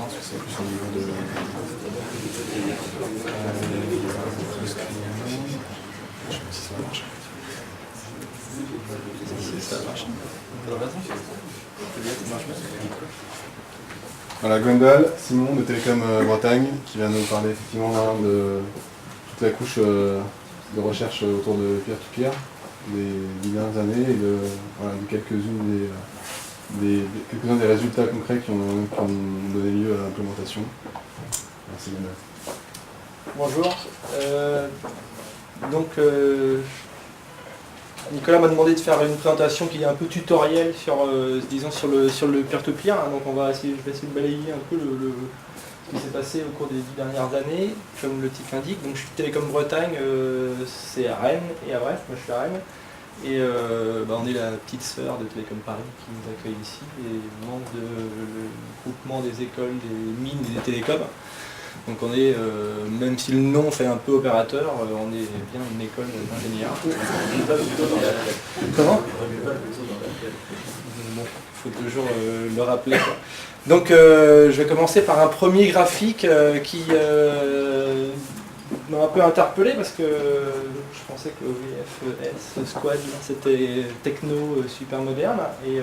parce que c'est plus au niveau de... Je sais pas si ça va marcher. Si ça marche. Voilà, Gwendal, Simon de Télécom Bretagne, qui vient nous parler effectivement de toute la couche de recherche autour de peer-to-peer des dernières années et de quelques-uns des résultats concrets qui ont donné lieu à l'implémentation. Merci Gwendal. Bonjour. Nicolas m'a demandé de faire une présentation qui est un peu tutoriel sur, disons, sur le peer-to-peer. Donc je vais essayer de balayer un peu ce qui s'est passé au cours des 10 dernières années, comme le titre l'indique. Donc je suis Télécom Bretagne, c'est à Rennes et à Brest, moi je suis à Rennes. Et on est la petite sœur de Télécom Paris qui nous accueille ici, et membre du groupement des écoles, des mines et des télécoms. Donc on est, même si le nom fait un peu opérateur, on est bien une école d'ingénieurs. Comment ? Bon, il faut toujours le rappeler, quoi. Donc je vais commencer par un premier graphique qui m'a un peu interpellé parce que je pensais que OVFS Squad c'était techno super moderne et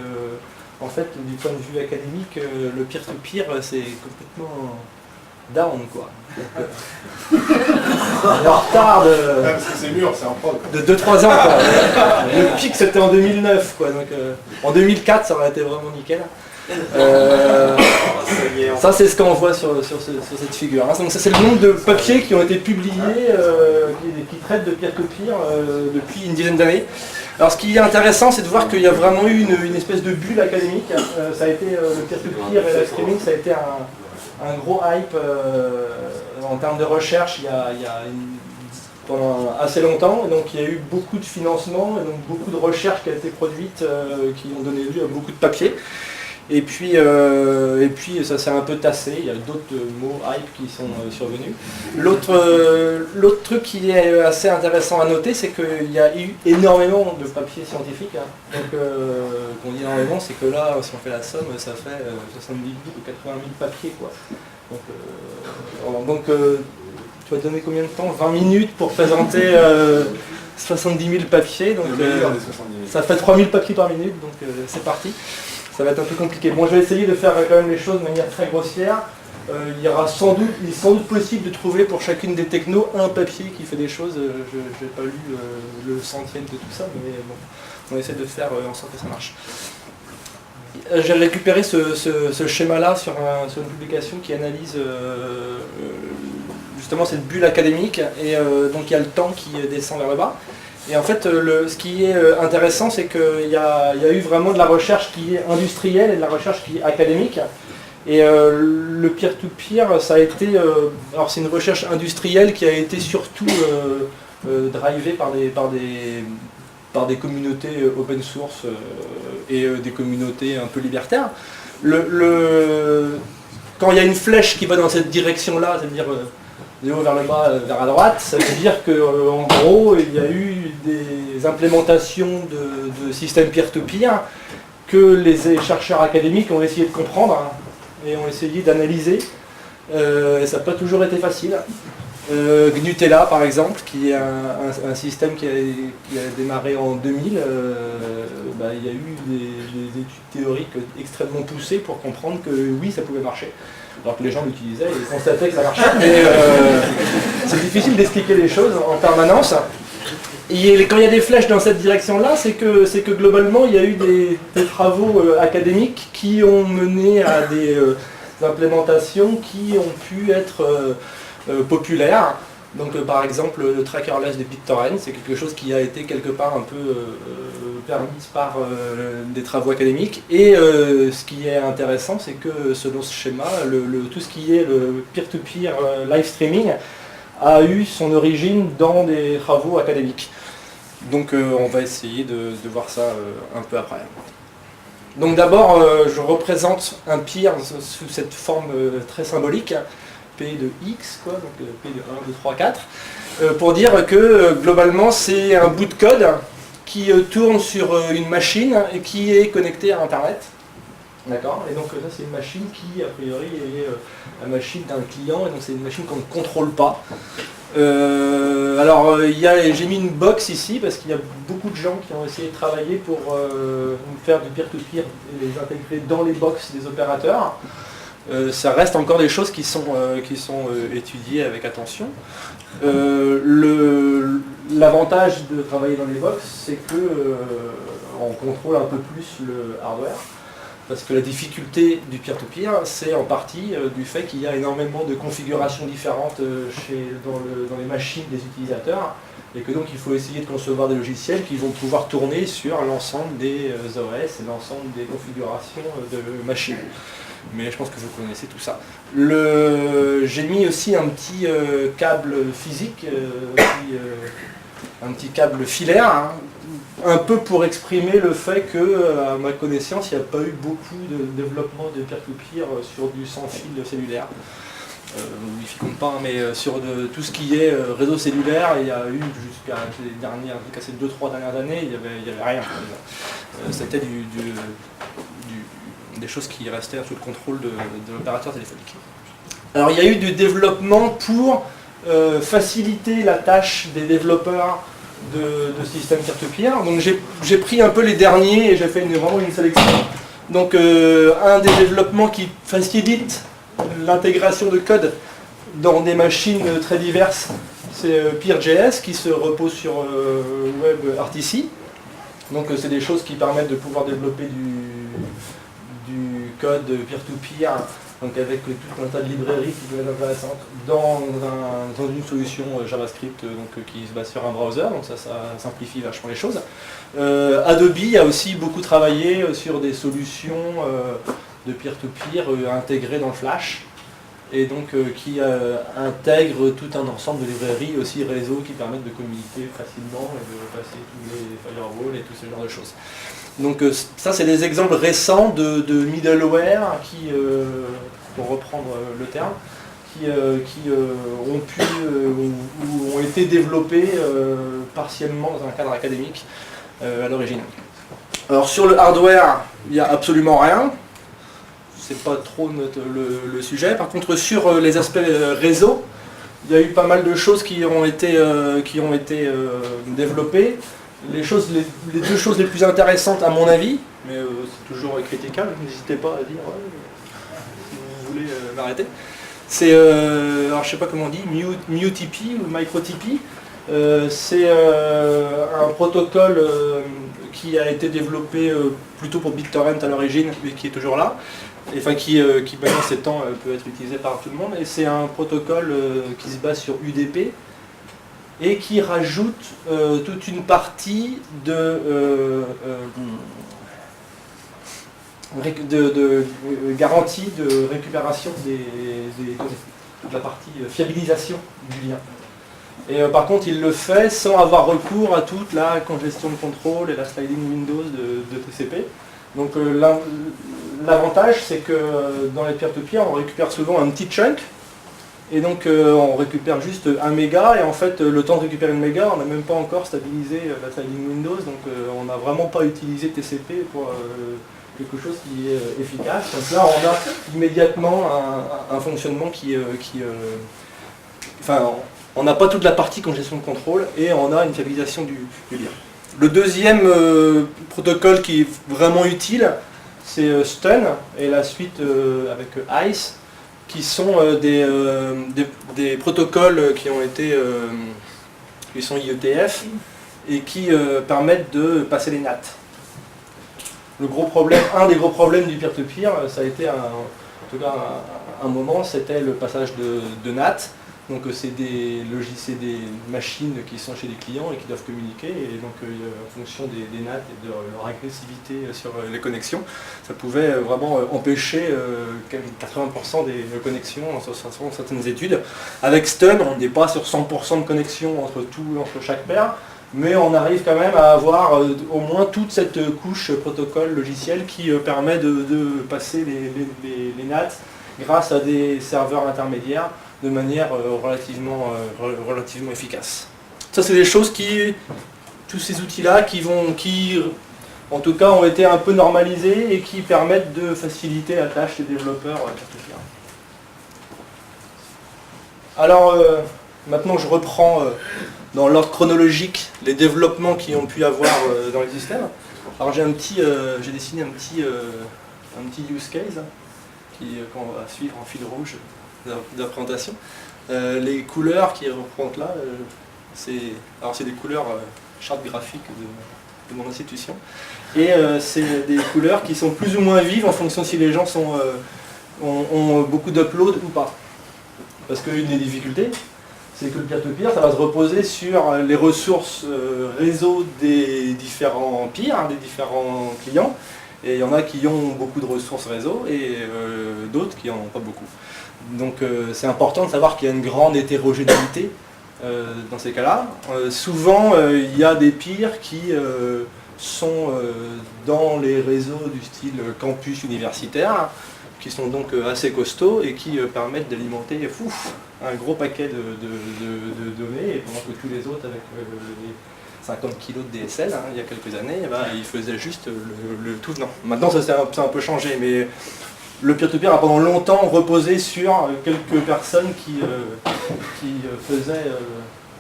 en fait du point de vue académique le peer-to-peer c'est complètement down quoi. En retard parce que c'est mûr, c'est en prod. De 2-3 ans quoi. Le pic c'était en 2009 quoi, donc en 2004 ça aurait été vraiment nickel. Ça c'est ce qu'on voit sur cette figure. Donc ça c'est le nombre de papiers qui ont été publiés qui traitent de peer-to-peer depuis une dizaine d'années. Alors ce qui est intéressant c'est de voir qu'il y a vraiment eu une espèce de bulle académique. Ça a été le peer-to-peer et le streaming, ça a été un gros hype en termes de recherche pendant assez longtemps. Et donc il y a eu beaucoup de financement et donc beaucoup de recherches qui a été produite qui ont donné lieu à beaucoup de papiers. Et puis ça s'est un peu tassé, il y a d'autres mots hype qui sont survenus. L'autre truc qui est assez intéressant à noter, c'est qu'il y a eu énormément de papiers scientifiques. Donc qu'on dit énormément, c'est que là, si on fait la somme, ça fait 70 000 ou 80 000 papiers, quoi. Donc tu vas donner combien de temps ? 20 minutes pour présenter 70 000 papiers, donc ça fait 3 000 papiers par minute, donc c'est parti. Ça va être un peu compliqué. Bon, je vais essayer de faire quand même les choses de manière très grossière. Il est sans doute possible de trouver pour chacune des technos un papier qui fait des choses. Je n'ai pas lu le centième de tout ça, mais bon, on essaie de faire en sorte que ça marche. J'ai récupéré ce schéma-là sur une publication qui analyse justement cette bulle académique, et donc il y a le temps qui descend vers le bas. Et en fait, ce qui est intéressant, c'est qu'il y a eu vraiment de la recherche qui est industrielle et de la recherche qui est académique. Et le peer-to-peer, ça a été... alors c'est une recherche industrielle qui a été surtout drivée par des communautés open source et des communautés un peu libertaires. Quand il y a une flèche qui va dans cette direction-là, c'est-à-dire de haut vers le bas, vers la droite, ça veut dire qu'en gros, il y a eu des implémentations de systèmes peer-to-peer que les chercheurs académiques ont essayé de comprendre et ont essayé d'analyser. Et ça n'a pas toujours été facile. Gnutella, par exemple, qui est un système qui a démarré en 2000, il y a eu des études théoriques extrêmement poussées pour comprendre que oui, ça pouvait marcher. Alors que les gens l'utilisaient et constataient que ça marchait, mais c'est difficile d'expliquer les choses en permanence. Et quand il y a des flèches dans cette direction-là, c'est que globalement, il y a eu des travaux académiques qui ont mené à des implémentations qui ont pu être populaires. Donc par exemple, le trackerless de BitTorrent, c'est quelque chose qui a été quelque part un peu permis par des travaux académiques. Et ce qui est intéressant, c'est que selon ce schéma, tout ce qui est le peer-to-peer live streaming a eu son origine dans des travaux académiques. Donc on va essayer de voir ça un peu après. Donc d'abord, je représente un peer sous cette forme très symbolique, P de X, quoi, donc P de 1, 2, 3, 4, pour dire que globalement c'est un bout de code qui tourne sur une machine et qui est connecté à Internet. D'accord. Et donc ça c'est une machine qui a priori est la machine d'un client, et donc c'est une machine qu'on ne contrôle pas. Alors j'ai mis une box ici parce qu'il y a beaucoup de gens qui ont essayé de travailler pour faire du peer-to-peer et les intégrer dans les box des opérateurs. Ça reste encore des choses qui sont étudiées avec attention. L'avantage de travailler dans les box, c'est que on contrôle un peu plus le hardware. Parce que la difficulté du peer-to-peer, c'est en partie du fait qu'il y a énormément de configurations différentes dans les machines des utilisateurs, et que donc il faut essayer de concevoir des logiciels qui vont pouvoir tourner sur l'ensemble des OS et l'ensemble des configurations de machines. Mais je pense que vous connaissez tout ça. J'ai mis aussi un petit câble physique, un petit câble filaire, hein, un peu pour exprimer le fait que, à ma connaissance, il n'y a pas eu beaucoup de développement de peer-to-peer sur du sans-fil cellulaire. Wi-Fi compte pas, mais sur tout ce qui est réseau cellulaire, il y a eu jusqu'à ces 2-3 dernières années, il n'y avait rien. C'était des choses qui restaient sous le contrôle de l'opérateur téléphonique. Alors il y a eu du développement pour faciliter la tâche des développeurs de systèmes peer-to-peer. Donc j'ai pris un peu les derniers et j'ai fait vraiment une sélection. Donc un des développements qui facilite l'intégration de code dans des machines très diverses, c'est Peer.js qui se repose sur WebRTC. Donc c'est des choses qui permettent de pouvoir développer du code peer-to-peer, donc avec tout un tas de librairies qui peuvent être intéressantes dans une solution JavaScript qui se base sur un browser, donc ça simplifie vachement les choses. Adobe a aussi beaucoup travaillé sur des solutions de peer-to-peer intégrées dans le Flash, et donc qui intègrent tout un ensemble de librairies aussi réseau qui permettent de communiquer facilement et de passer tous les firewalls et tout ce genre de choses. Donc ça c'est des exemples récents de middleware qui, pour reprendre le terme, qui ont été développés partiellement dans un cadre académique à l'origine. Alors sur le hardware, il n'y a absolument rien. C'est pas trop le sujet. Par contre sur les aspects réseau, il y a eu pas mal de choses qui ont été développées. Les deux choses les plus intéressantes à mon avis, mais c'est toujours critiquable, n'hésitez pas à dire si vous voulez m'arrêter. C'est, alors je sais pas comment on dit, MuTP ou MicroTP. C'est un protocole qui a été développé plutôt pour BitTorrent à l'origine, mais qui est toujours là. Et, enfin qui maintenant s'étend peut être utilisé par tout le monde. Et c'est un protocole qui se base sur UDP. Et qui rajoute toute une partie de garantie de récupération des données, toute la partie fiabilisation du lien. Et par contre, il le fait sans avoir recours à toute la congestion de contrôle et la sliding windows de TCP. Donc l'avantage, c'est que dans les peer-to-peer, on récupère souvent un petit chunk. Et donc on récupère juste 1 méga, et en fait le temps de récupérer 1 méga, on n'a même pas encore stabilisé la sliding windows, donc on n'a vraiment pas utilisé TCP pour quelque chose qui est efficace. Donc là on a immédiatement un fonctionnement enfin on n'a pas toute la partie congestion de contrôle, et on a une fiabilisation du lien. Le deuxième protocole qui est vraiment utile, c'est Stun, et la suite avec ICE, qui sont des protocoles qui sont IETF et qui permettent de passer les NAT. Un des gros problèmes du peer-to-peer, ça a été en tout cas un moment, c'était le passage de NAT. Donc c'est des machines qui sont chez des clients et qui doivent communiquer, et donc en fonction des NAT et de leur agressivité sur les connexions, ça pouvait vraiment empêcher 80% des connexions dans certaines études. Avec Stun, on n'est pas sur 100% de connexion entre chaque paire, mais on arrive quand même à avoir au moins toute cette couche protocole logiciel qui permet de passer les NAT grâce à des serveurs intermédiaires de manière relativement efficace. Ça c'est des choses tous ces outils-là qui en tout cas ont été un peu normalisés et qui permettent de faciliter la tâche des développeurs peer-to-peer. Alors maintenant je reprends dans l'ordre chronologique les développements qui ont pu avoir dans les systèmes. Alors j'ai dessiné un petit use case qu'on va suivre en fil rouge de la présentation. Les couleurs qui représentent là, c'est des couleurs charte graphique de mon institution. Et c'est des couleurs qui sont plus ou moins vives en fonction si les gens ont beaucoup d'upload ou pas. Parce qu'une des difficultés, c'est que le peer-to-peer, ça va se reposer sur les ressources réseau des différents peers, des différents clients. Et il y en a qui ont beaucoup de ressources réseau et d'autres qui n'en ont pas beaucoup. Donc c'est important de savoir qu'il y a une grande hétérogénéité dans ces cas-là. Souvent, il y a des peers qui sont dans les réseaux du style campus universitaire, qui sont donc assez costauds et qui permettent d'alimenter un gros paquet de données, et pendant que tous les autres, avec les 50 kg de DSL, il y a quelques années, ils faisaient juste le tout venant. Maintenant, ça s'est un peu changé, mais le peer-to-peer a pendant longtemps reposé sur quelques personnes qui faisaient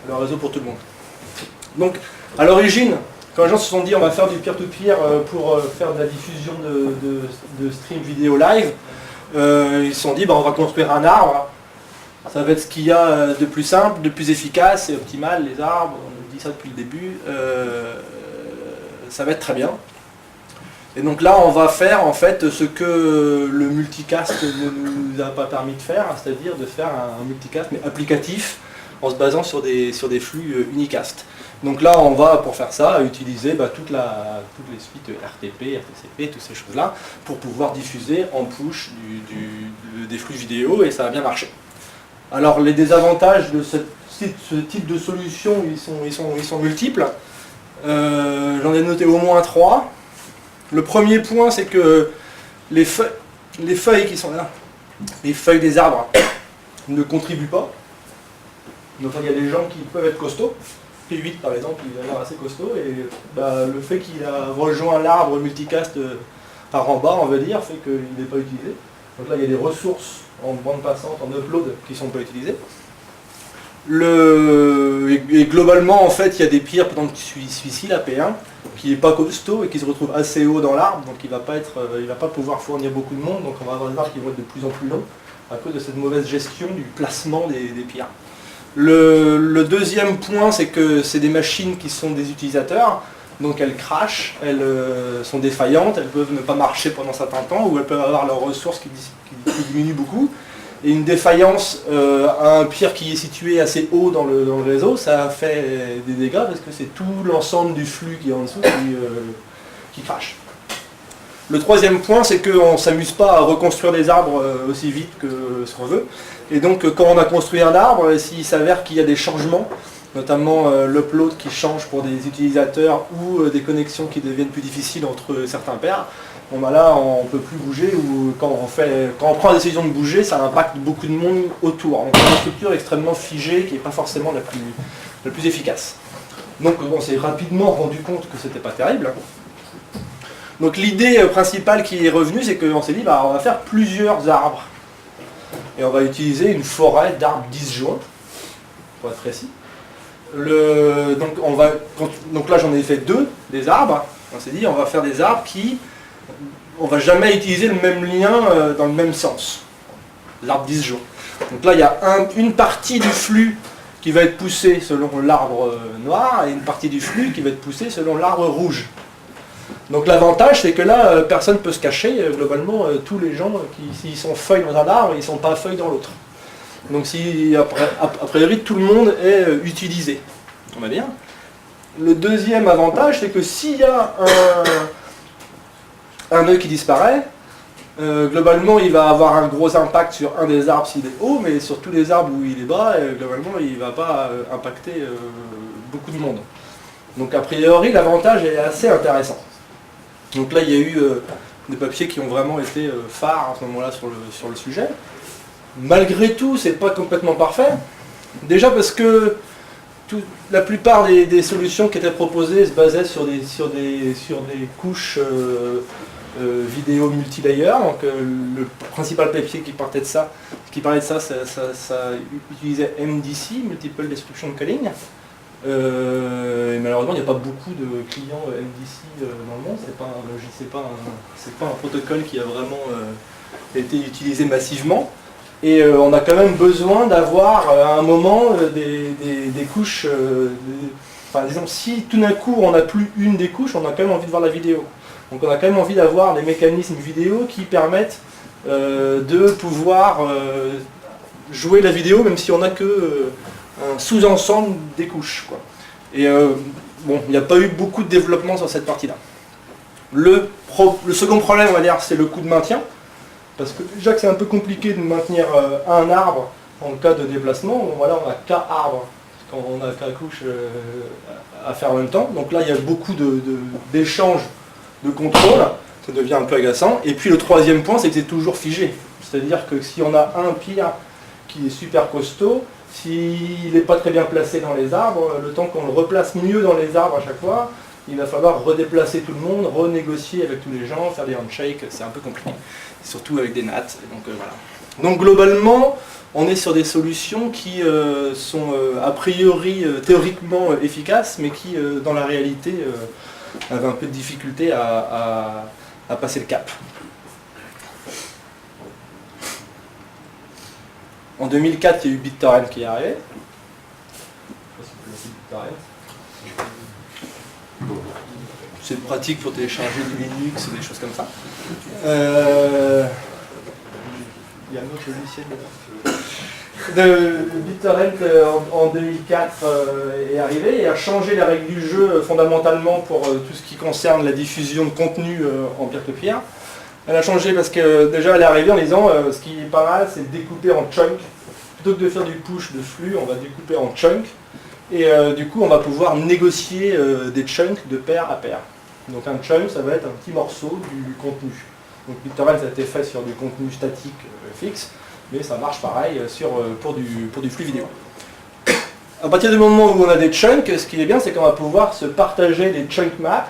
le réseau pour tout le monde. Donc, à l'origine, quand les gens se sont dit on va faire du peer-to-peer pour faire de la diffusion de stream vidéo live, ils se sont dit on va construire un arbre, ça va être ce qu'il y a de plus simple, de plus efficace et optimal, les arbres, on dit ça depuis le début, ça va être très bien. Et donc là on va faire en fait ce que le multicast ne nous a pas permis de faire, c'est-à-dire de faire un multicast mais applicatif en se basant sur des flux unicast. Donc là, on va, pour faire ça, utiliser toutes les suites RTP, RTCP, toutes ces choses-là, pour pouvoir diffuser en push des flux vidéo, et ça va bien marcher. Alors, les désavantages de ce type de solution, ils sont multiples. J'en ai noté au moins 3. Le premier point, c'est que les feuilles qui sont là, les feuilles des arbres, ne contribuent pas. Donc il y a des gens qui peuvent être costauds. P8 par exemple, il a l'air assez costaud, et le fait qu'il a rejoint l'arbre multicast par en bas, on va dire, fait qu'il n'est pas utilisé. Donc là il y a des ressources en bande passante, en upload, qui ne sont pas utilisées. Et globalement en fait il y a des peers, par exemple celui-ci, la P1, qui n'est pas costaud et qui se retrouve assez haut dans l'arbre, donc il ne va pas pouvoir fournir beaucoup de monde, donc on va avoir des arbres qui vont être de plus en plus longs à cause de cette mauvaise gestion du placement des peers. Le deuxième point, c'est que c'est des machines qui sont des utilisateurs, donc elles crashent, elles sont défaillantes, elles peuvent ne pas marcher pendant un certain temps, ou elles peuvent avoir leurs ressources qui diminuent beaucoup. Et une défaillance à un peer qui est situé assez haut dans le réseau, ça fait des dégâts parce que c'est tout l'ensemble du flux qui est en dessous qui crache. Le troisième point, c'est qu'on ne s'amuse pas à reconstruire des arbres aussi vite que ce qu'on veut. Et donc quand on a construit un arbre, s'il s'avère qu'il y a des changements, notamment l'upload qui change pour des utilisateurs ou des connexions qui deviennent plus difficiles entre certains pairs, là on ne peut plus bouger, ou quand on prend la décision de bouger, ça impacte beaucoup de monde autour. Donc c'est une structure extrêmement figée qui n'est pas forcément la plus efficace. Donc on s'est rapidement rendu compte que c'était pas terrible. Donc l'idée principale qui est revenue, c'est qu'on s'est dit on va faire plusieurs arbres. Et on va utiliser une forêt d'arbres disjoints, pour être précis. Donc là j'en ai fait 2, des arbres. On s'est dit on va faire des arbres on va jamais utiliser le même lien dans le même sens. L'arbre disjoint. Donc là il y a une partie du flux qui va être poussée selon l'arbre noir et une partie du flux qui va être poussée selon l'arbre rouge. Donc l'avantage c'est que là personne ne peut se cacher, globalement tous les gens s'ils sont feuilles dans un arbre, ils ne sont pas feuilles dans l'autre. Donc si a priori tout le monde est utilisé. On va bien. Le deuxième avantage c'est que s'il y a un nœud qui disparaît, globalement il va avoir un gros impact sur un des arbres s'il est haut, mais sur tous les arbres où il est bas, globalement il ne va pas impacter beaucoup de monde. Donc a priori l'avantage est assez intéressant. Donc là il y a eu des papiers qui ont vraiment été phares à ce moment-là sur le sujet. Malgré tout, c'est pas complètement parfait. Déjà parce que la plupart des solutions qui étaient proposées se basaient sur des couches vidéo multilayer. Donc le principal papier qui parlait de ça, ça utilisait MDC, Multiple Description Calling. Et malheureusement, il n'y a pas beaucoup de clients MDC dans le monde. C'est pas un protocole qui a vraiment été utilisé massivement. Et on a quand même besoin d'avoir à un moment des couches. Enfin, disons, si tout d'un coup on n'a plus une des couches, on a quand même envie de voir la vidéo. Donc on a quand même envie d'avoir des mécanismes vidéo qui permettent de pouvoir jouer la vidéo, même si on n'a que un sous-ensemble des couches, quoi. Et bon, il n'y a pas eu beaucoup de développement sur cette partie-là. Le second problème, on va dire, c'est le coût de maintien. Parce que déjà que c'est un peu compliqué de maintenir un arbre en cas de déplacement. Bon, voilà, on a qu'un arbre quand on a qu'un couche à faire en même temps. Donc là, il y a beaucoup d'échanges de contrôle. Ça devient un peu agaçant. Et puis le troisième point, c'est que c'est toujours figé. C'est-à-dire que si on a un pied qui est super costaud, s'il n'est pas très bien placé dans les arbres, le temps qu'on le replace mieux dans les arbres à chaque fois, il va falloir redéplacer tout le monde, renégocier avec tous les gens, faire des handshakes, c'est un peu compliqué. Surtout avec des nattes. Donc, voilà. Donc globalement, on est sur des solutions qui sont a priori théoriquement efficaces, mais qui dans la réalité avaient un peu de difficulté à passer le cap. En 2004, il y a eu BitTorrent qui est arrivé. Je sais pas si vous connaissez BitTorrent. C'est pratique pour télécharger du Linux et des choses comme ça. Il y a un autre logiciel de BitTorrent en 2004 est arrivé et a changé les règles du jeu fondamentalement pour tout ce qui concerne la diffusion de contenu en peer-to-peer. Elle a changé parce que déjà elle est arrivée en disant ce qui est pas mal, c'est de découper en chunks. Plutôt que de faire du push de flux, on va découper en chunks. Et du coup, on va pouvoir négocier des chunks de pair à pair. Donc un chunk, ça va être un petit morceau du contenu. Donc BitTorrent, ça a été fait sur du contenu statique fixe, mais ça marche pareil pour du flux vidéo. À partir du moment où on a des chunks, ce qui est bien, c'est qu'on va pouvoir se partager des chunk maps,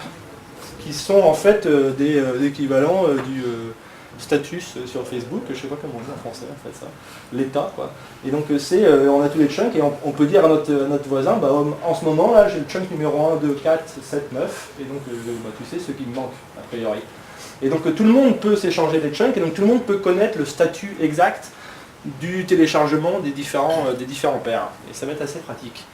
qui sont en fait des équivalents du status sur Facebook, je ne sais pas comment on dit en français en fait ça, l'état quoi. Et donc on a tous les chunks et on peut dire à notre voisin, bah, en ce moment là j'ai le chunk numéro 1, 2, 4, 7, 9, et donc bah, tu sais ce qui me manque a priori. Et donc tout le monde peut s'échanger des chunks et donc tout le monde peut connaître le statut exact du téléchargement des différents pairs. Et ça va être assez pratique.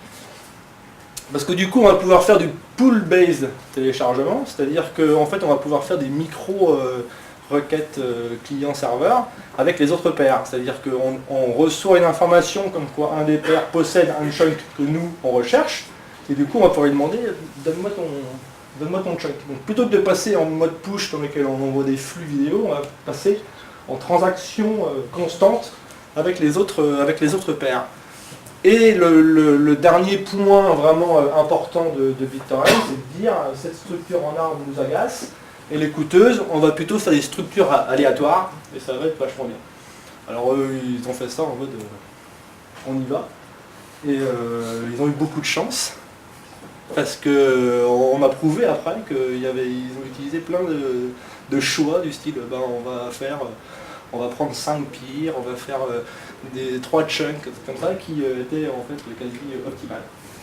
Parce que du coup on va pouvoir faire du pool-based téléchargement, c'est-à-dire qu'en fait on va pouvoir faire des micro-requêtes client-serveur avec les autres pairs. C'est-à-dire qu'on reçoit une information comme quoi un des pairs possède un chunk que nous on recherche, et du coup on va pouvoir lui demander donne-moi ton chunk. Donc plutôt que de passer en mode push dans lequel on envoie des flux vidéo, on va passer en transaction constante avec les autres pairs. Et le dernier point vraiment important de BitTorrent, c'est de dire cette structure en arbre nous agace, et les coûteuses, on va plutôt faire des structures aléatoires, et ça va être vachement bien. Alors eux, ils ont fait ça en mode on y va, et ils ont eu beaucoup de chance, parce qu'on a prouvé après qu'ils ont utilisé plein de choix du style ben, on va prendre 5 peers, on va faire des 3 chunks, comme ça, qui étaient en fait quasi optimales.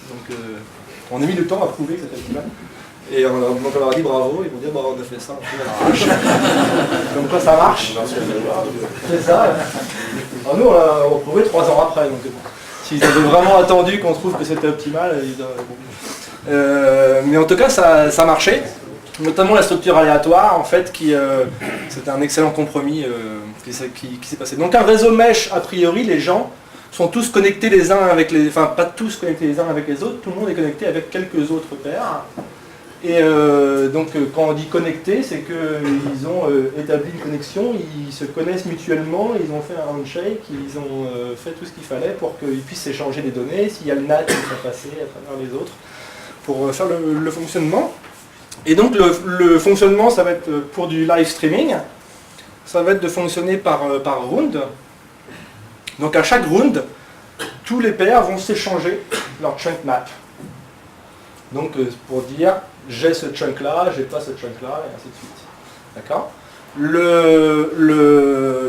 Donc on a mis du temps à prouver que c'était optimal. Et donc on leur a dit bravo, ils vont dire bah, on a fait ça un peu à l'arrache. Comme quoi ça marche. C'est ça. Alors nous on l'a prouvé 3 ans après, donc s'ils avaient vraiment attendu qu'on trouve que c'était optimal, mais en tout cas ça marchait. Notamment la structure aléatoire, en fait, c'était un excellent compromis qui s'est passé. Donc un réseau mesh, a priori, les gens sont tous connectés les uns avec les... Enfin, pas tous connectés les uns avec les autres, tout le monde est connecté avec quelques autres pairs. Et donc quand on dit connecté, c'est qu'ils ont établi une connexion, ils se connaissent mutuellement, ils ont fait un handshake, ils ont fait tout ce qu'il fallait pour qu'ils puissent échanger des données, s'il y a le NAT qui va passer à travers les autres, pour faire le fonctionnement. Et donc le fonctionnement, ça va être pour du live streaming, ça va être de fonctionner par round. Donc à chaque round, tous les pairs vont s'échanger leur chunk map. Donc pour dire j'ai ce chunk là, j'ai pas ce chunk là, et ainsi de suite. D'accord.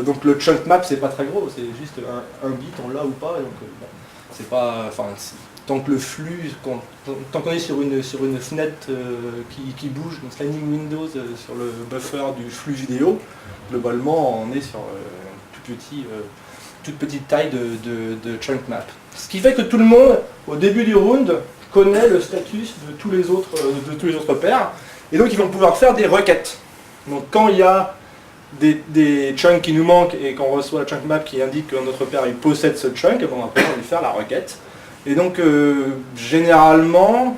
Donc le chunk map c'est pas très gros, c'est juste un bit on l'a ou pas, donc c'est pas. Enfin, tant que le flux, tant qu'on est sur une fenêtre qui bouge, donc sliding windows sur le buffer du flux vidéo, globalement on est sur toute petite taille de chunk map. Ce qui fait que tout le monde, au début du round, connaît le status de tous les autres pairs, et donc ils vont pouvoir faire des requêtes. Donc quand il y a des chunks qui nous manquent et qu'on reçoit la chunk map qui indique que notre paire il possède ce chunk, on va pouvoir lui faire la requête. Et donc généralement,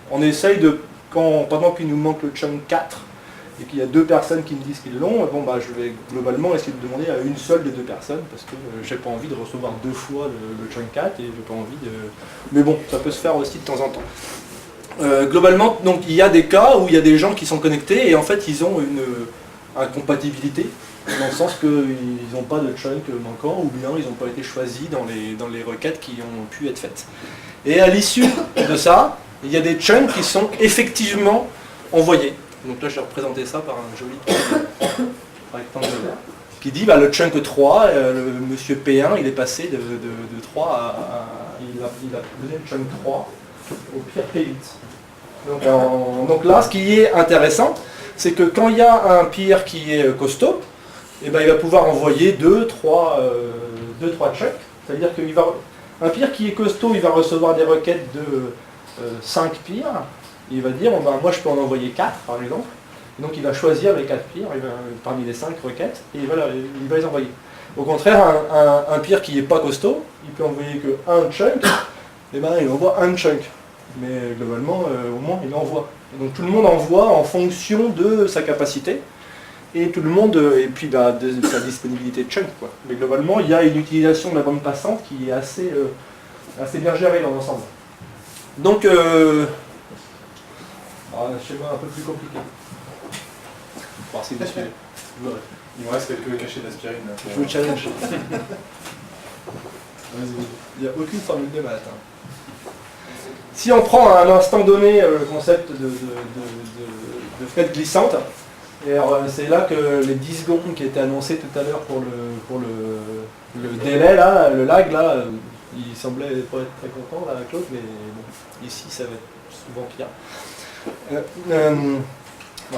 on essaye de, pendant qu'il nous manque le chunk 4 et qu'il y a 2 personnes qui me disent qu'ils l'ont, bon bah je vais globalement essayer de demander à une seule des 2 personnes parce que j'ai pas envie de recevoir 2 fois le chunk 4 et j'ai pas envie de. Mais bon, ça peut se faire aussi de temps en temps. Globalement, donc il y a des cas où il y a des gens qui sont connectés et en fait ils ont une incompatibilité, dans le sens qu'ils n'ont pas de chunk manquant ou bien ils n'ont pas été choisis dans les requêtes qui ont pu être faites. Et à l'issue de ça, il y a des chunks qui sont effectivement envoyés. Donc là je vais représenter ça par un joli rectangle qui dit le chunk 3, le monsieur P1 il est passé de 3 à il a donné le chunk 3 au pire P8. Donc là ce qui est intéressant, c'est que quand il y a un peer qui est costaud, eh ben, il va pouvoir envoyer 2-3 chunks. C'est-à-dire qu'un peer qui est costaud, il va recevoir des requêtes de 5 peers. Il va dire, moi je peux en envoyer 4 par exemple. Et donc il va choisir les 4 peers parmi les 5 requêtes et il va les envoyer. Au contraire, un peer qui n'est pas costaud, il peut envoyer que un chunk, et ben, il envoie un chunk. Mais globalement, au moins il envoie. Et donc tout le monde envoie en fonction de sa capacité et tout le monde et puis de sa disponibilité de chunk, quoi. Mais globalement, il y a une utilisation de la bande passante qui est assez bien gérée dans l'ensemble. Donc un schéma un peu plus compliqué. On va voir si vous suivez. Il me reste quelques cachets d'aspirine. Je vous challenge. Il n'y a aucune formule de maths. Si on prend à un instant donné le concept de fenêtre glissante, c'est là que les 10 secondes qui étaient annoncées tout à l'heure pour le délai, là, le lag, là, il semblait pas être très content, là, Claude, mais bon, ici ça va être souvent pire.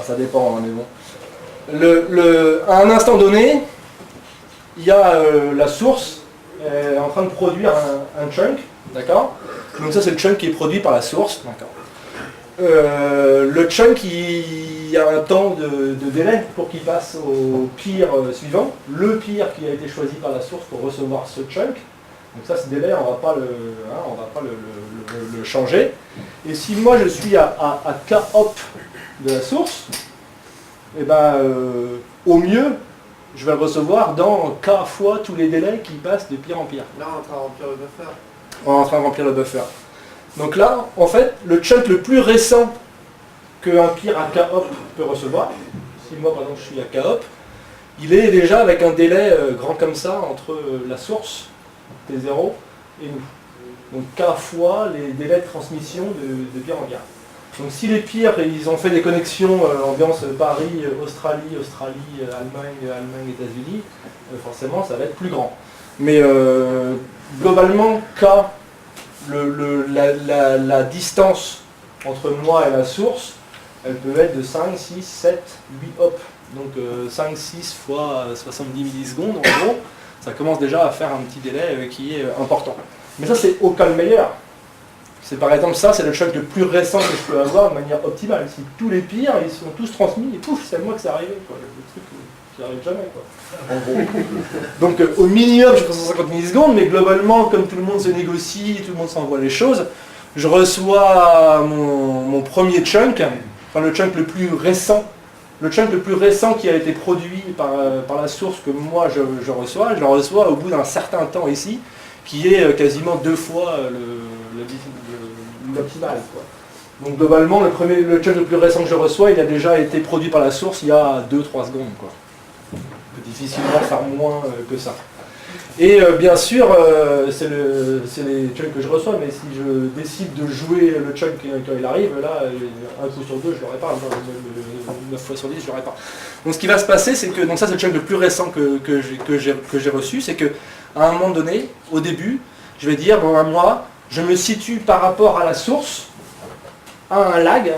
Ça dépend, hein, mais bon. À un instant donné, il y a la source en train de produire un chunk, d'accord ? Donc ça c'est le chunk qui est produit par la source, d'accord. Le chunk il y a un temps de délai pour qu'il passe au peer suivant, le peer qui a été choisi par la source pour recevoir ce chunk. Donc ça ce délai on va pas le changer. Et si moi je suis à k hop de la source, et ben au mieux je vais le recevoir dans k fois tous les délais qui passent de peer en peer. Là on est en train de remplir le buffer. On est en train de remplir le buffer. Donc là, en fait, le chunk le plus récent qu'un peer à k-hop peut recevoir, si moi par exemple je suis à k-hop, il est déjà avec un délai grand comme ça entre la source, T0, et nous. Donc k fois les délais de transmission de peer en peer. Donc si les peers ils ont fait des connexions ambiance Paris, Australie, Allemagne, États-Unis, forcément ça va être plus grand. Mais globalement, K, la distance entre moi et la source, elle peut être de 5, 6, 7, 8 hop. Donc 5, 6 fois 70 millisecondes, en gros, ça commence déjà à faire un petit délai qui est important. Mais ça, c'est au cas le meilleur. C'est par exemple ça, c'est le chunk le plus récent que je peux avoir de manière optimale. Si tous les peers, ils sont tous transmis, et pouf, c'est à moi que c'est arrivé, quoi. Le truc qui arrive jamais, quoi. En gros. Donc au minimum, je prends 150 millisecondes, mais globalement, comme tout le monde se négocie, tout le monde s'envoie les choses, je reçois mon premier chunk, enfin le chunk le plus récent, qui a été produit par la source que moi je reçois, je le reçois au bout d'un certain temps ici, qui est quasiment 2 fois l'optimal. Donc globalement, le chunk le plus récent que je reçois, il a déjà été produit par la source il y a 2-3 secondes, quoi. On peut difficilement faire moins que ça. Et bien sûr, c'est les chunks que je reçois, mais si je décide de jouer le chunk quand il arrive, là, un coup sur deux, je l'aurai pas, 9 fois sur 10, je l'aurai pas. Donc ce qui va se passer, c'est que, donc ça c'est le chunk le plus récent que j'ai reçu, c'est que à un moment donné, au début, je vais dire, bon, moi, je me situe par rapport à la source, à un lag,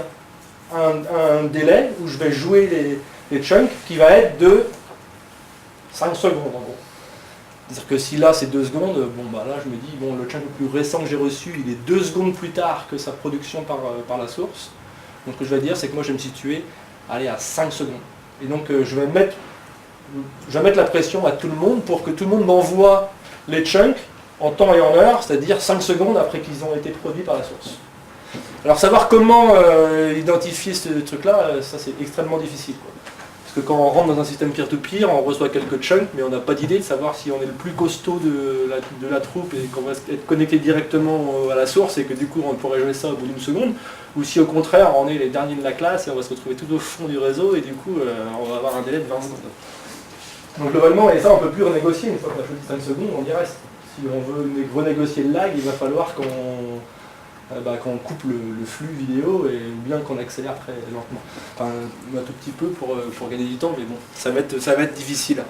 un délai, où je vais jouer les chunks, qui va être de 5 secondes en gros. C'est-à-dire que si là c'est 2 secondes, bon bah là je me dis, bon le chunk le plus récent que j'ai reçu, il est 2 secondes plus tard que sa production par la source. Donc ce que je vais dire, c'est que moi je vais me situer, allez, à 5 secondes. Et donc je vais mettre la pression à tout le monde pour que tout le monde m'envoie les chunks en temps et en heure, c'est-à-dire 5 secondes après qu'ils ont été produits par la source. Alors savoir comment identifier ce truc-là, ça c'est extrêmement difficile, quoi. Parce que quand on rentre dans un système peer-to-peer, on reçoit quelques chunks, mais on n'a pas d'idée de savoir si on est le plus costaud de la troupe et qu'on va être connecté directement à la source et que du coup on pourrait jouer ça au bout d'une seconde, ou si au contraire on est les derniers de la classe et on va se retrouver tout au fond du réseau et du coup on va avoir un délai de 20 secondes. Donc globalement, et ça on ne peut plus renégocier, une fois qu'on a choisi 5 secondes, on y reste. Si on veut renégocier le lag, il va falloir qu'on coupe le flux vidéo ou bien qu'on accélère très lentement. Enfin, un tout petit peu pour gagner du temps, mais bon, ça va être difficile.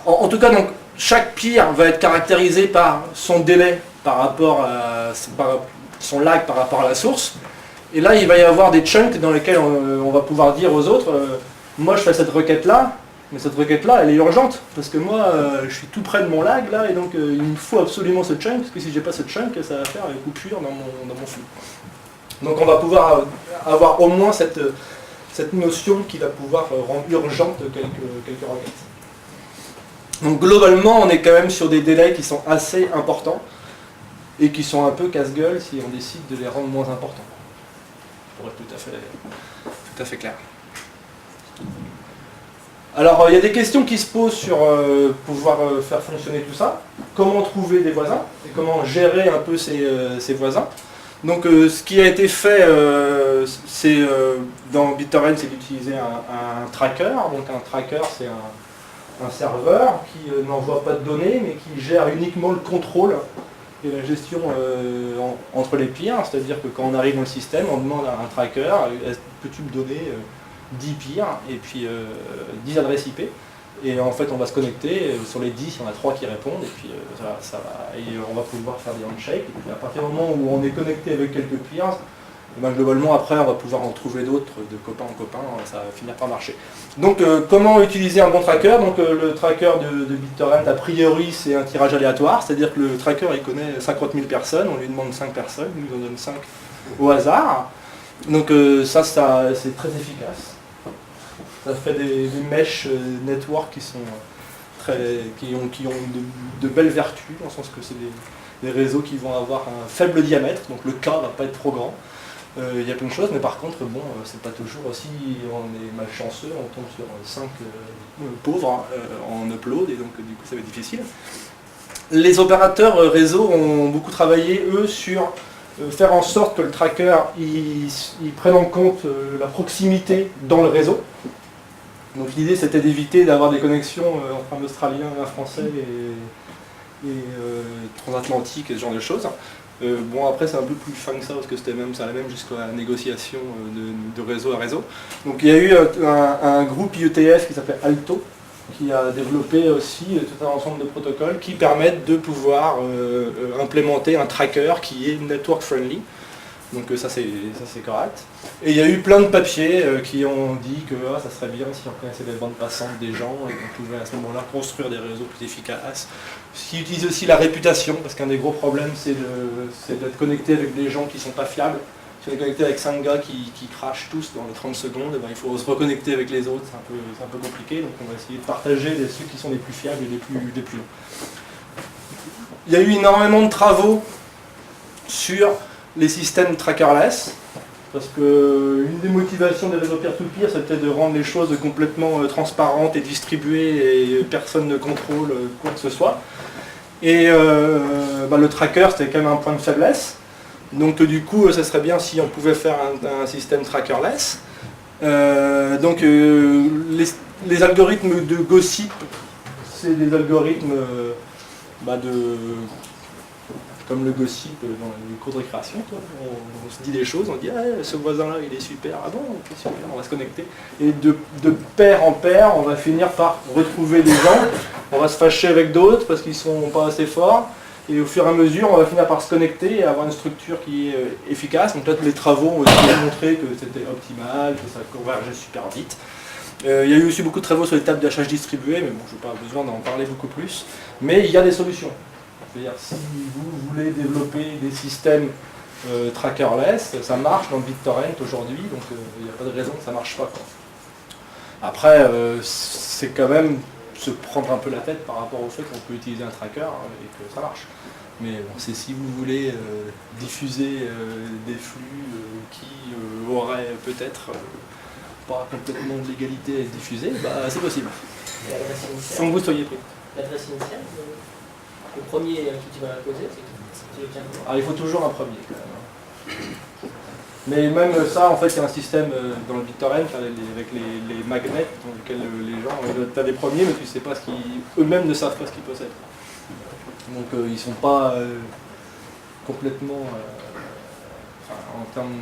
En tout cas, donc, chaque peer va être caractérisé par son délai par rapport à son lag par rapport à la source. Et là, il va y avoir des chunks dans lesquels on va pouvoir dire aux autres, moi je fais cette requête-là, mais cette requête-là, elle est urgente, parce que moi, je suis tout près de mon lag, là, et donc il me faut absolument ce chunk, parce que si j'ai pas ce chunk, ça va faire une coupure dans mon flux. Donc on va pouvoir avoir au moins cette notion qui va pouvoir rendre urgente quelques requêtes. Donc globalement, on est quand même sur des délais qui sont assez importants, et qui sont un peu casse-gueule si on décide de les rendre moins importants. Pour être tout à fait clair. Alors, il y a des questions qui se posent sur pouvoir faire fonctionner tout ça. Comment trouver des voisins et comment gérer un peu ces voisins. Donc, ce qui a été fait, dans BitTorrent, c'est d'utiliser un tracker. Donc, un tracker, c'est un serveur qui n'envoie pas de données, mais qui gère uniquement le contrôle et la gestion entre les peers. C'est-à-dire que quand on arrive dans le système, on demande à un tracker, peux-tu me donner 10 peers et puis 10 adresses IP, et en fait on va se connecter, sur les 10 il y en a 3 qui répondent, et puis ça va, et on va pouvoir faire des handshakes, et puis à partir du moment où on est connecté avec quelques peers, et ben globalement après on va pouvoir en trouver d'autres de copain en copain, ça va finir par marcher. Donc comment utiliser un bon tracker? Donc le tracker de BitTorrent, a priori c'est un tirage aléatoire, c'est-à-dire que le tracker il connaît 50 000 personnes, on lui demande 5 personnes, il nous en donne 5 au hasard, donc ça c'est très efficace. Ça fait des mesh network qui sont qui ont de belles vertus, dans le sens que c'est des réseaux qui vont avoir un faible diamètre, donc le K va pas être trop grand. Il y a plein de choses, mais par contre, bon, c'est pas toujours aussi, on est malchanceux, on tombe sur 5 pauvres en upload, et donc du coup ça va être difficile. Les opérateurs réseau ont beaucoup travaillé, eux, sur faire en sorte que le tracker il prenne en compte la proximité dans le réseau. Donc l'idée c'était d'éviter d'avoir des connexions entre un Australien, un Français et transatlantique et ce genre de choses. Bon après c'est un peu plus fin que ça parce que ça allait même jusqu'à la négociation de réseau à réseau. Donc il y a eu un groupe IETF qui s'appelle Alto qui a développé aussi tout un ensemble de protocoles qui permettent de pouvoir implémenter un tracker qui est network friendly. Donc ça c'est correct. Et il y a eu plein de papiers qui ont dit que ça serait bien si on connaissait les bandes passantes des gens et qu'on pouvait à ce moment-là construire des réseaux plus efficaces. Ce qui utilise aussi la réputation, parce qu'un des gros problèmes c'est d'être connecté avec des gens qui ne sont pas fiables. Si on est connecté avec 5 gars qui crachent tous dans les 30 secondes, et ben, il faut se reconnecter avec les autres, c'est un peu compliqué, donc on va essayer de partager ceux qui sont les plus fiables et les plus longs. Il y a eu énormément de travaux sur les systèmes trackerless, parce que une des motivations des réseaux peer-to-peer, c'était de rendre les choses complètement transparentes et distribuées et personne ne contrôle quoi que ce soit. Et le tracker, c'était quand même un point de faiblesse. Donc du coup, ça serait bien si on pouvait faire un système trackerless. Les algorithmes de Gossip, c'est des algorithmes comme le gossip dans les cours de récréation, on se dit des choses, on dit ah, ce voisin-là il est super, ah bon, ok, super, on va se connecter. Et de pair en pair, on va finir par retrouver des gens, on va se fâcher avec d'autres parce qu'ils sont pas assez forts, et au fur et à mesure, on va finir par se connecter et avoir une structure qui est efficace. Donc là, les travaux ont aussi montré que c'était optimal, que ça convergeait super vite. Il y a eu aussi beaucoup de travaux sur les tables d'HH distribuées, mais bon, je n'ai pas besoin d'en parler beaucoup plus. Mais il y a des solutions. C'est-à-dire, si vous voulez développer des systèmes trackerless, ça marche dans BitTorrent aujourd'hui, donc il n'y a pas de raison que ça ne marche pas, quoi. Après, c'est quand même se prendre un peu la tête par rapport au fait qu'on peut utiliser un tracker et que ça marche. Mais bon, c'est si vous voulez diffuser des flux qui auraient peut-être pas complètement de légalité à être diffusés, bah, c'est possible. Sans que vous soyez pris. L'adresse initiale, le premier qui tu vas poser, c'est lequel? Ah, il faut toujours un premier quand même. Mais même ça, en fait, il y a un système dans le BitTorrent avec les magnets dans lesquels les gens, tu as les premiers, mais tu sais pas ce qu'ils, eux-mêmes ne savent pas ce qu'ils possèdent. Donc ils ne sont pas complètement, en termes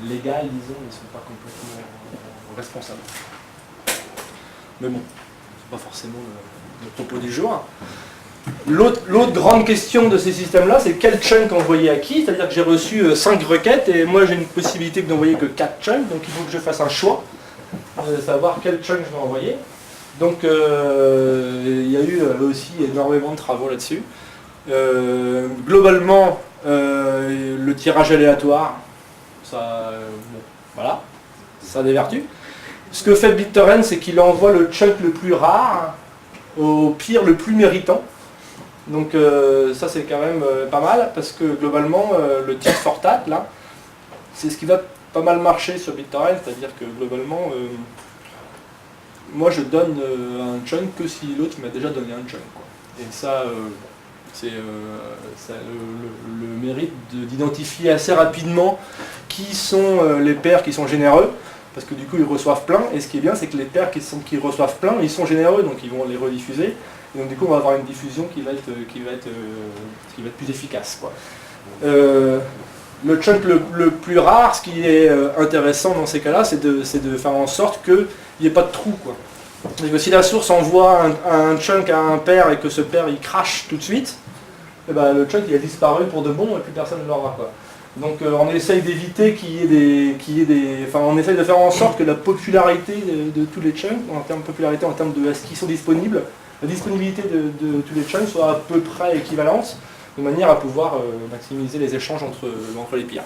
légaux, disons, ils ne sont pas complètement responsables. Mais bon, c'est pas forcément le propos du jour. L'autre grande question de ces systèmes-là, c'est quel chunk envoyer à qui? C'est-à-dire que j'ai reçu 5 requêtes et moi j'ai une possibilité d'envoyer que 4 chunks, donc il faut que je fasse un choix, de savoir quel chunk je vais envoyer. Donc il y a eu aussi énormément de travaux là-dessus. Globalement, le tirage aléatoire, ça, bon, voilà, ça a des vertus. Ce que fait BitTorrent, c'est qu'il envoie le chunk le plus rare au pire le plus méritant. Donc ça c'est quand même pas mal, parce que globalement le tit for tat là, c'est ce qui va pas mal marcher sur BitTorrent, c'est-à-dire que globalement moi je donne un chunk que si l'autre m'a déjà donné un chunk, quoi. Et ça c'est le mérite d'identifier assez rapidement qui sont les pairs qui sont généreux, parce que du coup ils reçoivent plein, et ce qui est bien c'est que les pairs qui reçoivent plein, ils sont généreux, donc ils vont les rediffuser. Et donc du coup on va avoir une diffusion qui va être plus efficace, quoi. Le chunk le plus rare, ce qui est intéressant dans ces cas-là, c'est de faire en sorte qu'il n'y ait pas de trou, quoi. Parce que si la source envoie un chunk à un pair et que ce pair il crache tout de suite, et ben, le chunk il a disparu pour de bon et plus personne ne l'aura, quoi. Donc on essaye d'éviter on essaye de faire en sorte que la popularité de tous les chunks, en termes de popularité, en termes de est-ce qu'ils sont disponibles, la disponibilité de tous les chunks soit à peu près équivalente, de manière à pouvoir maximiser les échanges entre les peers.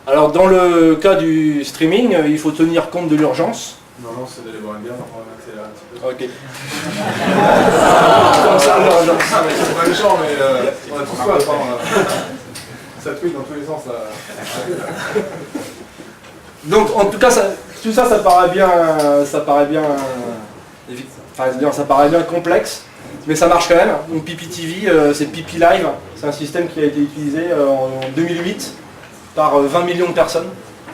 Alors dans le cas du streaming, il faut tenir compte de l'urgence. Non, c'est d'aller voir une bière, on va accélérer un petit peu. Ok. Comme ça, l'urgence. C'est pas méchant, mais on a tous quoi à prendre. Ça tweet dans tous les sens. Donc en tout cas, tout ça, ça paraît bien ça paraît bien complexe, mais ça marche quand même. Donc PPTV, c'est PP Live, c'est un système qui a été utilisé en 2008 par 20 millions de personnes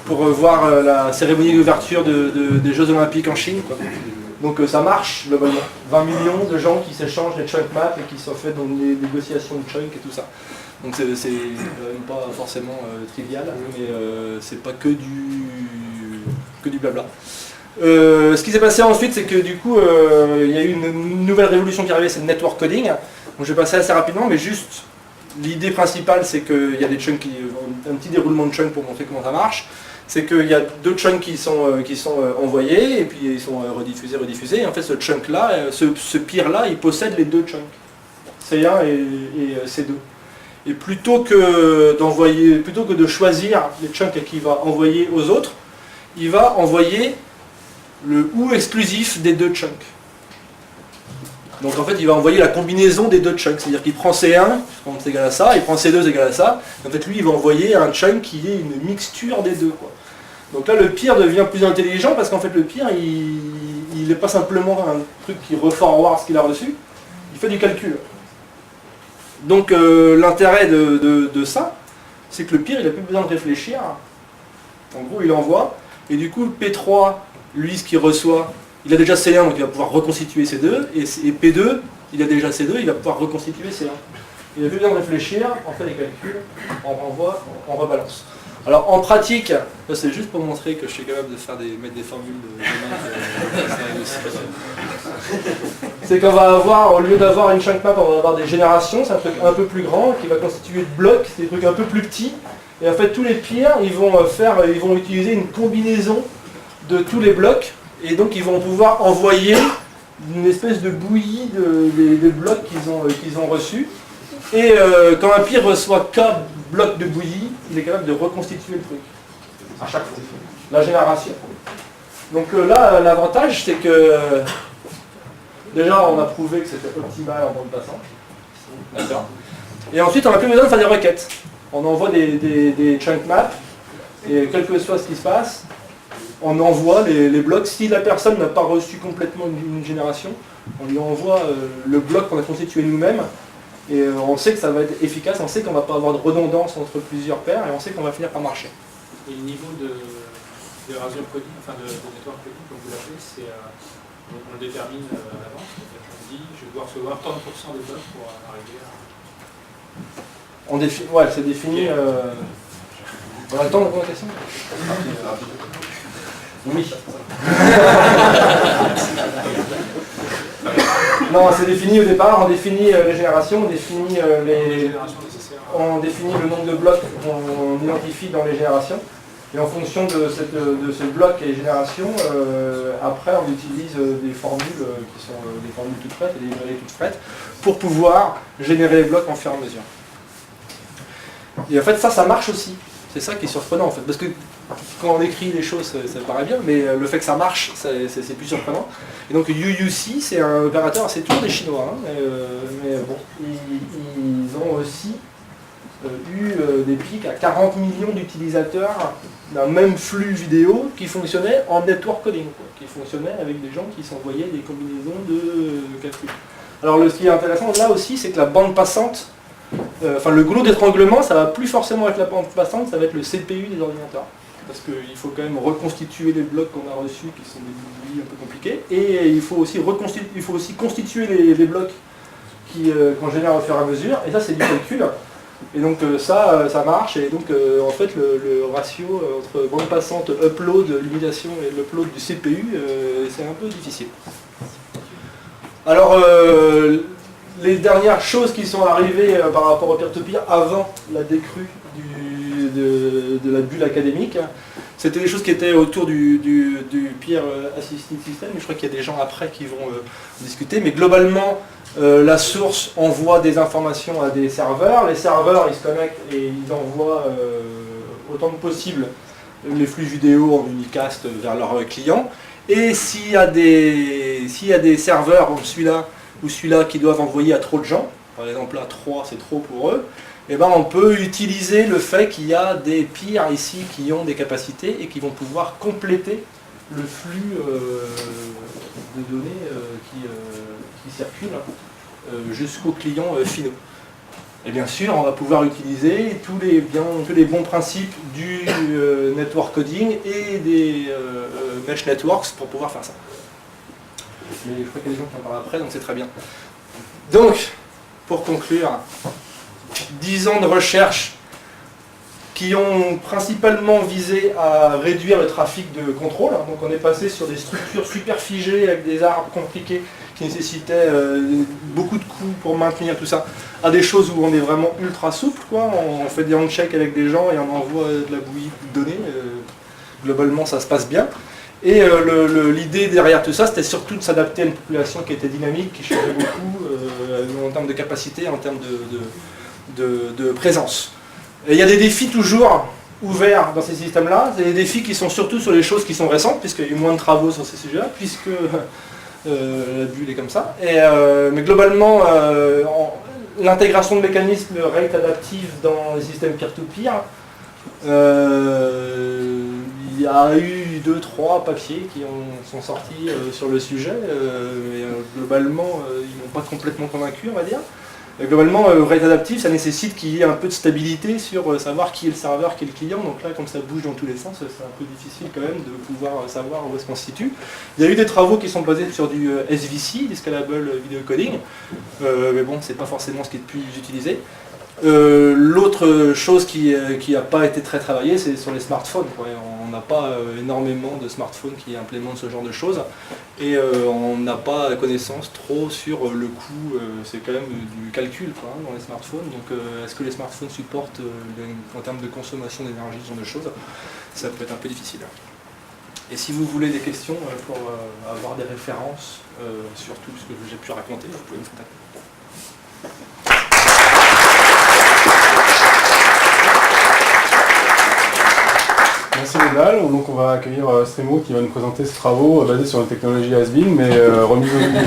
pour voir la cérémonie d'ouverture des Jeux Olympiques en Chine, quoi. Donc ça marche globalement. 20 millions de gens qui s'échangent des chunk maps et qui sont faits dans des négociations de chunk et tout ça. Donc c'est même pas forcément trivial, mais c'est pas que du blabla. Ce qui s'est passé ensuite, c'est que du coup, il y a eu une nouvelle révolution qui est arrivée, c'est le network coding. Donc je vais passer assez rapidement, mais juste l'idée principale, c'est qu'il y a des chunks un petit déroulement de chunks pour montrer comment ça marche. C'est qu'il y a 2 chunks qui sont envoyés, et puis ils sont rediffusés. Et en fait, ce chunk-là, ce peer-là, il possède les 2 chunks, C1 et C2. Et plutôt que de choisir les chunks qu'il va envoyer aux autres, il va envoyer le ou exclusif des 2 chunks. Donc en fait il va envoyer la combinaison des 2 chunks, c'est-à-dire qu'il prend C1, c'est égal à ça, il prend C2, c'est égal à ça, et en fait lui il va envoyer un chunk qui est une mixture des deux, quoi. Donc là le peer devient plus intelligent parce qu'en fait le peer il n'est pas simplement un truc qui reforward ce qu'il a reçu, il fait du calcul. Donc l'intérêt de ça, c'est que le peer il n'a plus besoin de réfléchir, en gros il envoie, et du coup P3, lui ce qu'il reçoit, il a déjà C1 donc il va pouvoir reconstituer C2, et P2 il a déjà C2, il va pouvoir reconstituer C1. Il n'a plus besoin de réfléchir, on fait des calculs, on renvoie, on rebalance. Alors en pratique, c'est juste pour montrer que je suis capable de mettre des formules de maths, c'est qu'on va avoir, au lieu d'avoir une chunk map, on va avoir des générations, c'est un truc un peu plus grand, qui va constituer de blocs, c'est des trucs un peu plus petits. Et en fait tous les peers, ils vont utiliser une combinaison de tous les blocs, et donc ils vont pouvoir envoyer une espèce de bouillie des blocs qu'ils ont reçus. Et quand un peer reçoit K blocs de bouillie, il est capable de reconstituer le truc, à chaque fois, la génération. Donc là, l'avantage, c'est que déjà, on a prouvé que c'était optimal en bande passante. D'accord. Et ensuite, on n'a plus besoin de faire des requêtes. On envoie des chunk maps, et quel que soit ce qui se passe, on envoie les blocs. Si la personne n'a pas reçu complètement une génération, on lui envoie le bloc qu'on a constitué nous-mêmes, et on sait que ça va être efficace, on sait qu'on ne va pas avoir de redondance entre plusieurs paires, et on sait qu'on va finir par marcher. Et le niveau de Razor coding, enfin de network coding, comme vous l'appelez, c'est on le détermine à l'avance. On dit je dois recevoir 30% des blocs pour arriver à... Ouais, c'est défini. On a le temps de répondre à la question ? Oui. Non, c'est défini au départ, on définit les générations, on définit on définit le nombre de blocs qu'on identifie dans les générations. Et en fonction de ce bloc et génération, après on utilise des formules qui sont des formules toutes prêtes et des librairies toutes prêtes pour pouvoir générer les blocs en fur et à mesure. Et en fait ça marche aussi. C'est ça qui est surprenant en fait, parce que quand on écrit les choses ça paraît bien, mais le fait que ça marche c'est plus surprenant. Et donc UUC c'est un opérateur, c'est toujours des Chinois, hein, mais bon, ils ont aussi eu des pics à 40 millions d'utilisateurs d'un même flux vidéo qui fonctionnait en network coding, quoi, qui fonctionnait avec des gens qui s'envoyaient des combinaisons de calculs. Alors ce qui est intéressant là aussi, c'est que la bande passante, le goulot d'étranglement, ça va plus forcément être la bande passante, ça va être le CPU des ordinateurs. Parce qu'il faut quand même reconstituer les blocs qu'on a reçus, qui sont des bouillies un peu compliquées, et il faut aussi constituer les blocs qu'on génère au fur et à mesure, et ça c'est du calcul. Et donc ça marche, et donc en fait le ratio entre bande passante, upload, limitation et l'upload du CPU, c'est un peu difficile. Alors les dernières choses qui sont arrivées par rapport au peer-to-peer avant la décrue de la bulle académique, c'était des choses qui étaient autour du peer assisted system, je crois qu'il y a des gens après qui vont discuter, mais globalement la source envoie des informations à des serveurs, les serveurs ils se connectent et ils envoient autant que possible les flux vidéo en unicast vers leurs clients, et s'il y a des serveurs comme celui-là ou celui-là qui doivent envoyer à trop de gens, par exemple là 3 c'est trop pour eux, et ben on peut utiliser le fait qu'il y a des peers ici qui ont des capacités et qui vont pouvoir compléter le flux de données qui circulent jusqu'aux clients finaux. Et bien sûr, on va pouvoir utiliser tous les bons principes du network coding et des mesh networks pour pouvoir faire ça. Mais je crois qu'il y a des gens qui en parlent après, donc c'est très bien. Donc, pour conclure, 10 ans de recherche qui ont principalement visé à réduire le trafic de contrôle. Donc on est passé sur des structures super figées avec des arbres compliqués qui nécessitaient beaucoup de coûts pour maintenir tout ça, à des choses où on est vraiment ultra souple, quoi. On fait des handshakes avec des gens et on envoie de la bouillie de données. Globalement ça se passe bien. Et l'idée derrière tout ça, c'était surtout de s'adapter à une population qui était dynamique, qui changeait beaucoup en termes de capacité, en termes de présence. Et il y a des défis toujours ouverts dans ces systèmes-là. C'est des défis qui sont surtout sur les choses qui sont récentes, puisqu'il y a eu moins de travaux sur ces sujets-là, puisque la bulle est comme ça. Mais globalement, l'intégration de mécanismes rate adaptifs dans les systèmes peer-to-peer, il y a eu 2-3 papiers qui sont sortis sur le sujet. Mais globalement, ils m'ont pas complètement convaincu, on va dire. Globalement, RAID adaptif, ça nécessite qu'il y ait un peu de stabilité sur savoir qui est le serveur, qui est le client. Donc là, comme ça bouge dans tous les sens, c'est un peu difficile quand même de pouvoir savoir où est-ce qu'on se situe. Il y a eu des travaux qui sont basés sur du SVC, du Scalable Video Coding, mais bon, c'est pas forcément ce qui est le plus utilisé. L'autre chose qui n'a pas été très travaillée, c'est sur les smartphones. On n'a pas énormément de smartphones qui implémentent ce genre de choses et on n'a pas connaissance trop sur le coût, c'est quand même du calcul dans les smartphones. Donc est-ce que les smartphones supportent en termes de consommation d'énergie, ce genre de choses, ça peut être un peu difficile. Et si vous voulez des questions pour avoir des références sur tout ce que j'ai pu raconter, vous pouvez me contacter. Merci Nodal. Donc on va accueillir Stremo qui va nous présenter ses travaux basés sur une technologie Has-Been, mais remise au